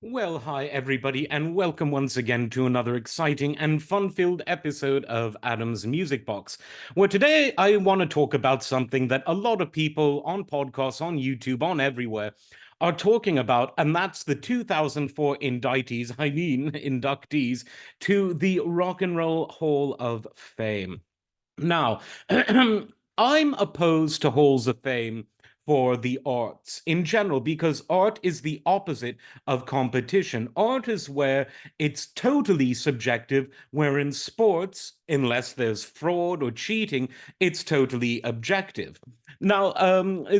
Well, hi, everybody, and welcome once again to another exciting and fun filled episode of Adam's Music Box. Where today I want to talk about something that a lot of people on podcasts, on YouTube, on everywhere are talking about, and that's the 2004 inductees to the Rock and Roll Hall of Fame. Now, I'm opposed to halls of fame for the arts in general because art is the opposite of competition. Art is where it's totally subjective, where in sports, unless there's fraud or cheating, it's totally objective. Now,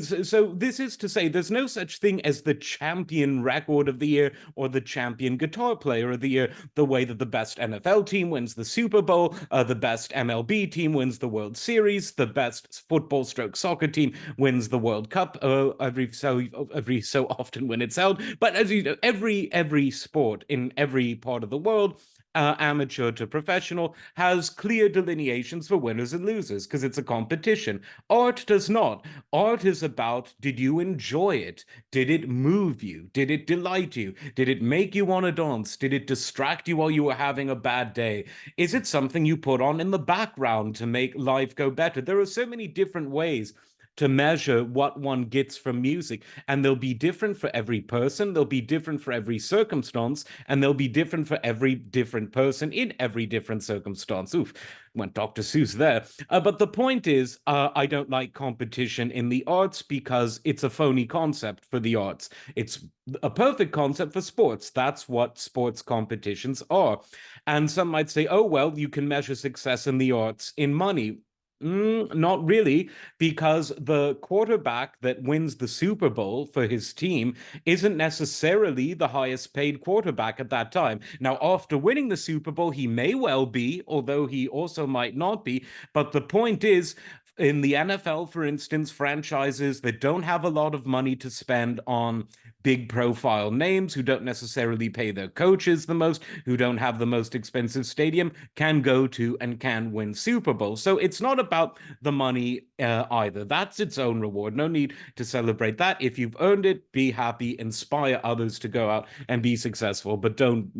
so this is to say there's no such thing as the champion record of the year or the champion guitar player of the year, the way that the best NFL team wins the Super Bowl, the best MLB team wins the World Series, the best football stroke soccer team wins the World Cup every so often when it's held. But as you know, every sport in every part of the world, amateur to professional, has clear delineations for winners and losers because it's a competition. Art does not. Art is about, did you enjoy it? Did it move you? Did it delight you? Did it make you want to dance? Did it distract you while you were having a bad day? Is it something you put on in the background to make life go better? There are so many different ways to measure what one gets from music, and they'll be different for every person, they'll be different for every circumstance, and they'll be different for every different person in every different circumstance. Oof, went Dr. Seuss there. But the point is, I don't like competition in the arts because it's a phony concept for the arts. It's a perfect concept for sports. That's what sports competitions are. And some might say, oh, well, you can measure success in the arts in money. Not really, because the quarterback that wins the Super Bowl for his team isn't necessarily the highest paid quarterback at that time. Now, after winning the Super Bowl, he may well be, although he also might not be. But the point is, in the NFL, for instance, franchises that don't have a lot of money to spend on big profile names, who don't necessarily pay their coaches the most, who don't have the most expensive stadium, can go to and can win Super Bowls. So it's not about the money either. That's its own reward. No need to celebrate that. If you've earned it, be happy, inspire others to go out and be successful, but don't,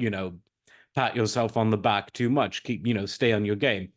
pat yourself on the back too much. Keep, stay on your game.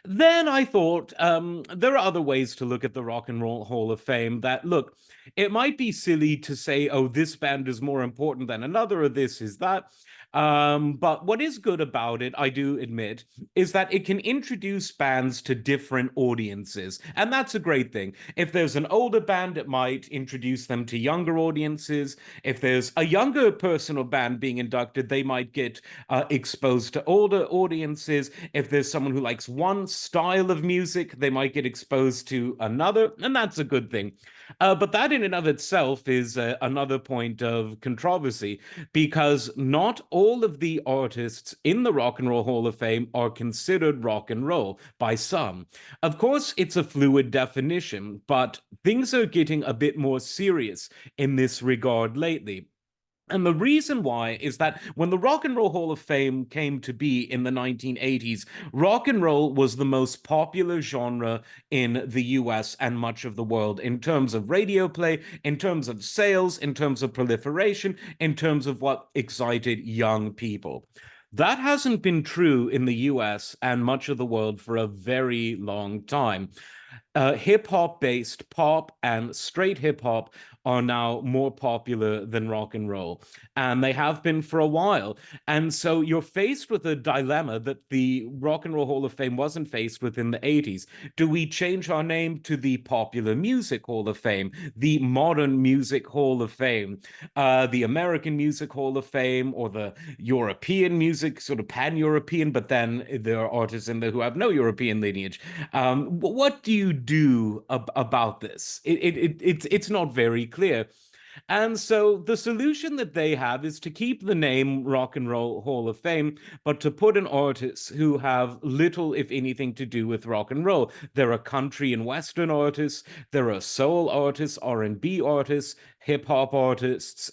Then I thought there are other ways to look at the Rock and Roll Hall of Fame that, look, it might be silly to say, oh, this band is more important than another, or this is that. But what is good about it, I do admit, is that it can introduce bands to different audiences. And that's a great thing. If there's an older band, it might introduce them to younger audiences. If there's a younger person or band being inducted, they might get exposed to older audiences. If there's someone who likes one style of music, they might get exposed to another, and that's a good thing. But that in and of itself is another point of controversy because not all of the artists in the Rock and Roll Hall of Fame are considered rock and roll by some. Of course, it's a fluid definition, but things are getting a bit more serious in this regard lately. And the reason why is that when the Rock and Roll Hall of Fame came to be in the 1980s, rock and roll was the most popular genre in the US and much of the world in terms of radio play, in terms of sales, in terms of proliferation, in terms of what excited young people. That hasn't been true in the US and much of the world for a very long time. Hip hop based pop and straight hip hop are now more popular than rock and roll, and they have been for a while. And so you're faced with a dilemma that the Rock and Roll Hall of Fame wasn't faced with in the 80s. Do we change our name to the Popular Music Hall of Fame, the Modern Music Hall of Fame, the American Music Hall of Fame, or the European music, sort of pan European, but then there are artists in there who have no European lineage? What do you do about this? It's not very clear. And so the solution that they have is to keep the name Rock and Roll Hall of Fame, but to put in artists who have little, if anything, to do with rock and roll. There are country and western artists, there are soul artists, R&B artists, hip hop artists,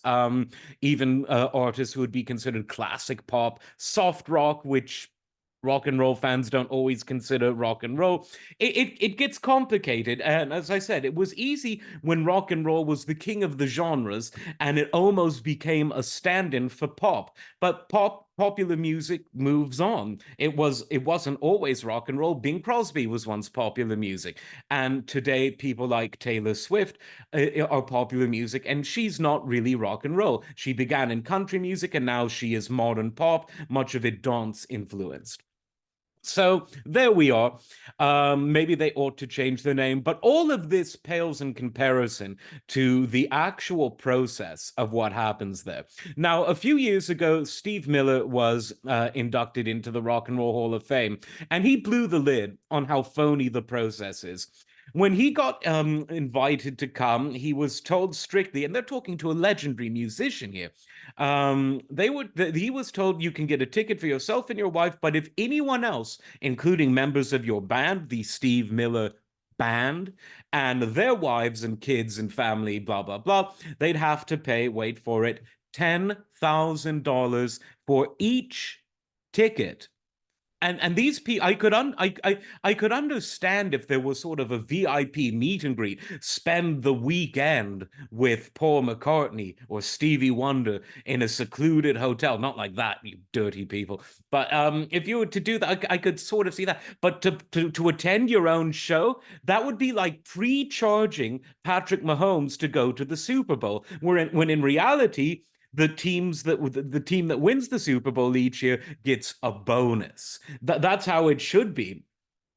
even artists who would be considered classic pop, soft rock, which rock and roll fans don't always consider rock and roll. It gets complicated. And as I said, it was easy when rock and roll was the king of the genres, and it almost became a stand-in for pop. But popular music moves on. It wasn't always rock and roll. Bing Crosby was once popular music, and today people like Taylor Swift are popular music, and she's not really rock and roll. She began in country music, and now she is modern pop, much of it dance influenced. So there we are. Maybe they ought to change the name, but all of this pales in comparison to the actual process of what happens there. Now, a few years ago, Steve Miller was inducted into the Rock and Roll Hall of Fame, and he blew the lid on how phony the process is. When he got invited to come, he was told strictly, and they're talking to a legendary musician here. He was told you can get a ticket for yourself and your wife, but if anyone else, including members of your band, the Steve Miller Band, and their wives and kids and family, blah blah blah, they'd have to pay. Wait for it, $10,000 for each ticket. And these people, I could understand if there was sort of a VIP meet and greet, spend the weekend with Paul McCartney or Stevie Wonder in a secluded hotel. Not like that, you dirty people. But if you were to do that, I could sort of see that. But to attend your own show, that would be like pre-charging Patrick Mahomes to go to the Super Bowl, when in reality, the team that wins the Super Bowl each year gets a bonus. That's how it should be.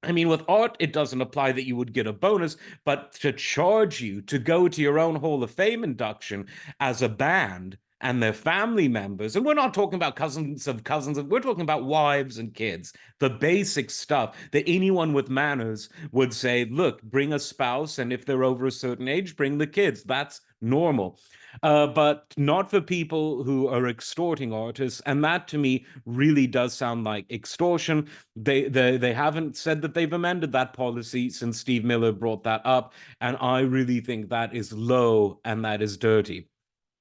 I mean, with art, it doesn't apply that you would get a bonus, but to charge you to go to your own Hall of Fame induction as a band and their family members, and we're not talking about cousins, we're talking about wives and kids, the basic stuff that anyone with manners would say, look, bring a spouse, and if they're over a certain age, bring the kids. That's normal. But not for people who are extorting artists, and that to me really does sound like extortion. They haven't said that they've amended that policy since Steve Miller brought that up, and I really think that is low and that is dirty.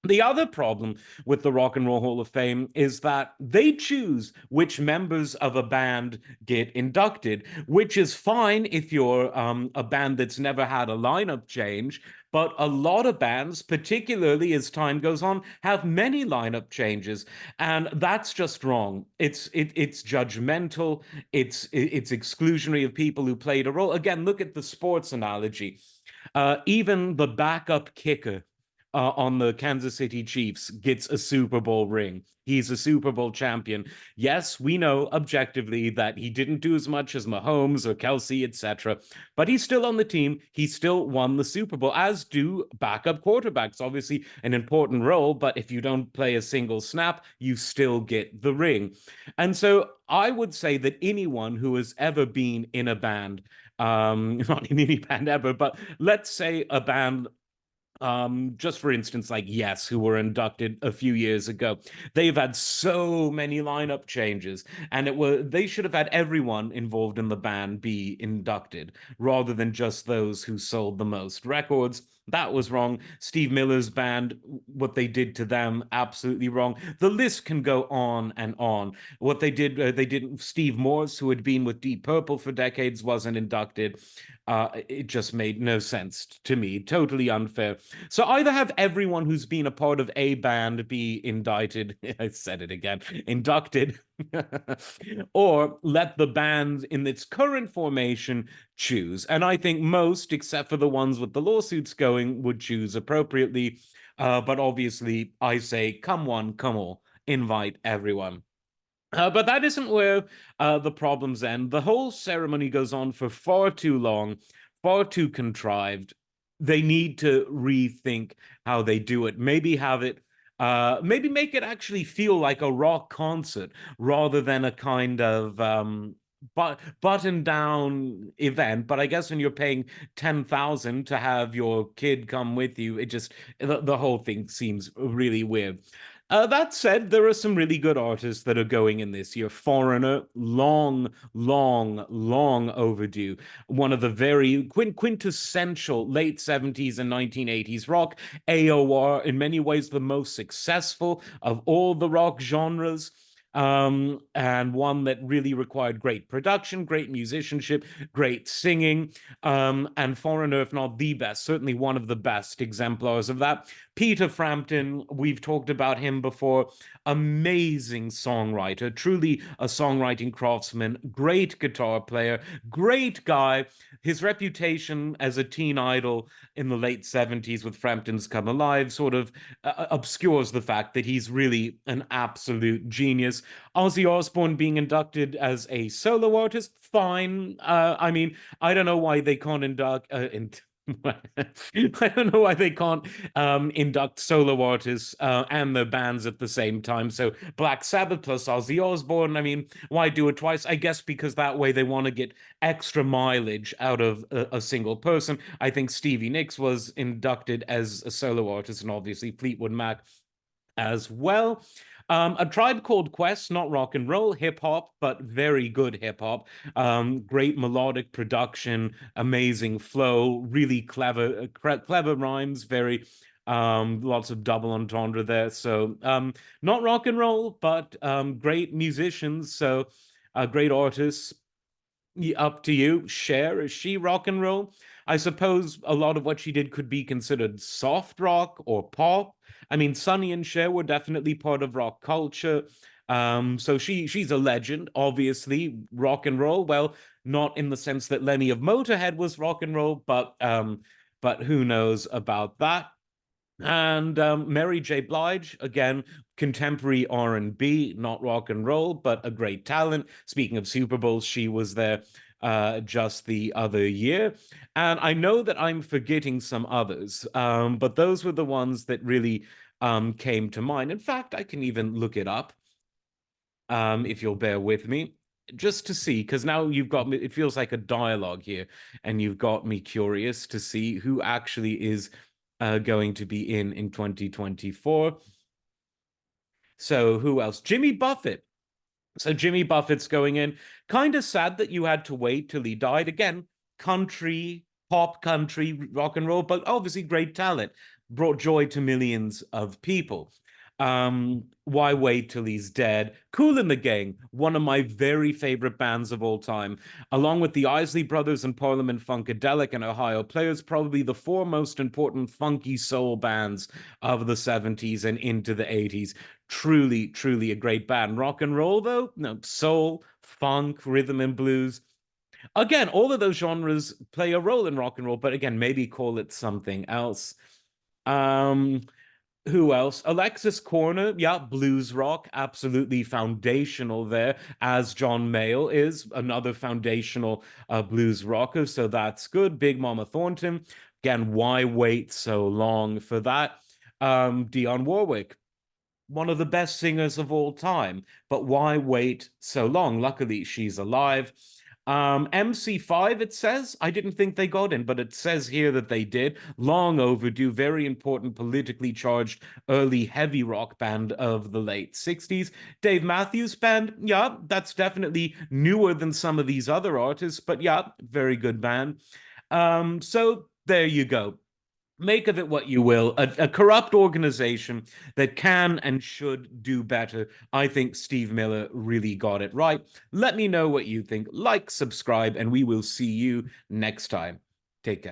The other problem with the Rock and Roll Hall of Fame is that they choose which members of a band get inducted, which is fine if you're a band that's never had a lineup change. But a lot of bands, particularly as time goes on, have many lineup changes, and that's just wrong. It's judgmental. It's exclusionary of people who played a role. Again, look at the sports analogy. Even the backup kicker on the Kansas City Chiefs gets a Super Bowl ring. He's a Super Bowl champion. Yes, we know objectively that he didn't do as much as Mahomes or Kelsey, etc., but he's still on the team. He still won the Super Bowl, as do backup quarterbacks. Obviously, an important role, but if you don't play a single snap, you still get the ring. And so I would say that anyone who has ever been in a band, not in any band ever, but let's say a band, just for instance, like Yes, who were inducted a few years ago, they've had so many lineup changes, and they should have had everyone involved in the band be inducted rather than just those who sold the most records. That was wrong. Steve Miller's band, what they did to them, absolutely wrong. The list can go on and on. What they did. Steve Morse, who had been with Deep Purple for decades, wasn't inducted. It just made no sense to me. Totally unfair. So either have everyone who's been a part of a band be indicted. I said it again, inducted, or let the band in its current formation choose. And I think most, except for the ones with the lawsuits going, would choose appropriately. But obviously, I say, come one, come all, invite everyone. But that isn't where the problems end. The whole ceremony goes on for far too long, far too contrived. They need to rethink how they do it. Maybe have it, maybe make it actually feel like a rock concert rather than a kind of button down event. But I guess when you're paying 10,000 to have your kid come with you, it just the whole thing seems really weird. That said, there are some really good artists that are going in this year. Foreigner, long, long, long overdue. One of the very quintessential late 70s and 1980s rock. AOR, in many ways, the most successful of all the rock genres. and one that really required great production, great musicianship, great singing, and Foreigner, if not the best, certainly one of the best exemplars of that. Peter Frampton, we've talked about him before, amazing songwriter, truly a songwriting craftsman, great guitar player, great guy. His reputation as a teen idol in the late 70s with Frampton's Come Alive sort of obscures the fact that he's really an absolute genius. Ozzy Osbourne being inducted as a solo artist, fine. I mean, I don't know why they can't I don't know why they can't induct solo artists and their bands at the same time. So Black Sabbath plus Ozzy Osbourne. I mean, why do it twice? I guess because that way they want to get extra mileage out of a single person. I think Stevie Nicks was inducted as a solo artist, and obviously Fleetwood Mac as well. A Tribe Called Quest, not rock and roll, hip hop, but very good hip hop. Great melodic production, amazing flow, really clever rhymes, very lots of double entendre there. So not rock and roll, but great musicians. So great artists. Up to you. Cher, is she rock and roll? I suppose a lot of what she did could be considered soft rock or pop. I mean, Sonny and Cher were definitely part of rock culture. So she's a legend, obviously, rock and roll. Well, not in the sense that Lemmy of Motorhead was rock and roll, but who knows about that? And Mary J. Blige, again, contemporary R&B, not rock and roll, but a great talent. Speaking of Super Bowls, she was there just the other year. And I know that I'm forgetting some others, but those were the ones that really came to mind. In fact, I can even look it up if you'll bear with me. Just to see, because now you've got me, it feels like a dialogue here, and you've got me curious to see who actually is going to be in 2024. So who else? Jimmy Buffett. So Jimmy Buffett's going in. Kind of sad that you had to wait till he died. Again, country, pop country, rock and roll, but obviously great talent. Brought joy to millions of people. Why wait till he's dead? Kool and the Gang, one of my very favorite bands of all time, along with the Isley Brothers and Parliament Funkadelic and Ohio Players, probably the four most important funky soul bands of the 70s and into the 80s. Truly, truly a great band. Rock and roll, though, no, soul, funk, rhythm and blues. Again, all of those genres play a role in rock and roll, but again, maybe call it something else. Um, who else? Alexis Corner, yeah, blues rock, absolutely foundational there, as John Mayall is another foundational blues rocker, so that's good. Big Mama Thornton, again, why wait so long for that? Dionne Warwick, one of the best singers of all time, but why wait so long? Luckily, she's alive. MC5, it says. I didn't think they got in, but it says here that they did. Long overdue, very important, politically charged early heavy rock band of the late 60s. Dave Matthews Band, yeah, that's definitely newer than some of these other artists, but yeah, very good band. So there you go. Make of it what you will. A corrupt organization that can and should do better. I think Steve Miller really got it right. Let me know what you think. Like, subscribe, and we will see you next time. Take care.